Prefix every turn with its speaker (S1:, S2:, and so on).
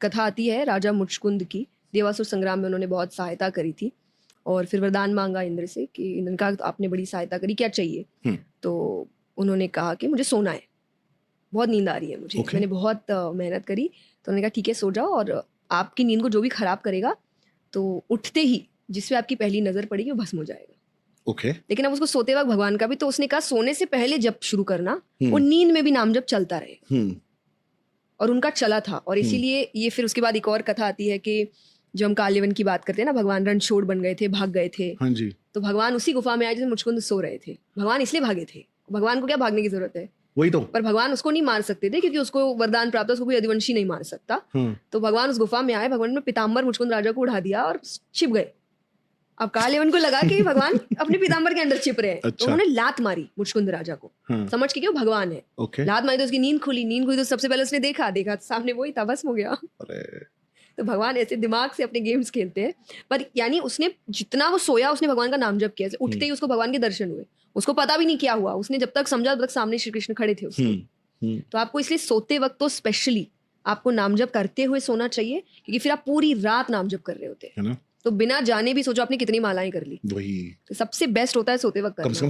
S1: कथा आती है राजा मुचकुंद की, देवासुर संग्राम में उन्होंने बहुत सहायता करी थी और फिर वरदान मांगा इंद्र से कि इंद्र का आपने बड़ी सहायता करी, क्या चाहिए? तो उन्होंने कहा कि मुझे सोना है, बहुत नींद आ रही है मुझे, मैंने बहुत मेहनत करी। तो उन्होंने कहा ठीक है सो जाओ, और आपकी नींद को जो भी खराब करेगा तो उठते ही जिस पे आपकी पहली नजर पड़ेगी वो भस्म हो जाएगा। लेकिन अब उसको सोते वक्त भगवान का भी, तो उसने कहा सोने से पहले जब शुरू करना, वो नींद में भी नाम जब चलता रहेगा। और उनका चला था, और इसीलिए ये फिर उसके बाद एक और कथा आती है कि जो हम काल्यवन की बात करते हैं ना, भगवान रणछोड़ बन गए थे, भाग गए थे।
S2: हाँ जी।
S1: तो भगवान उसी गुफा में आए जिसमें मुचकुंद सो रहे थे। भगवान इसलिए भागे थे, भगवान को क्या भागने की जरूरत है,
S2: वही तो।
S1: पर भगवान उसको नहीं मार सकते थे क्योंकि उसको वरदान प्राप्त, उसको कोई अधिवंशी नहीं मार सकता। तो भगवान उस गुफा में आए, भगवान ने पीताम्बर मुचकुंद राजा को उड़ा दिया और छिप गए। अब काल्यवन को लगा कि भगवान अपने पीताम्बर के अंदर छिप रहे हैं।
S2: अच्छा।
S1: तो उन्होंने लात मारी मुचकुंद राजा को, समझ के कि वो भगवान है। लात मारी तो उसकी नींद खुली तो सबसे पहले उसने देखा तो सामने वही था, भस्म हो गया। तो भगवान ऐसे दिमाग से अपने गेम्स खेलते हैं। पर यानी उसने जितना वो सोया, उसने भगवान का नाम जप किया, उठते ही उसको भगवान के दर्शन हुए। उसको पता भी नहीं क्या हुआ, उसने जब तक समझा तब तक सामने श्री कृष्ण खड़े थे उसके। तो आपको इसलिए सोते वक्त तो स्पेशली आपको नाम जप करते हुए सोना चाहिए, क्योंकि फिर आप पूरी रात नाम जप कर रहे होते हैं। तो बिना जाने भी सोचो आपने कितनी मालाएं कर ली,
S2: वही
S1: तो सबसे बेस्ट होता है सोते वक्त करना।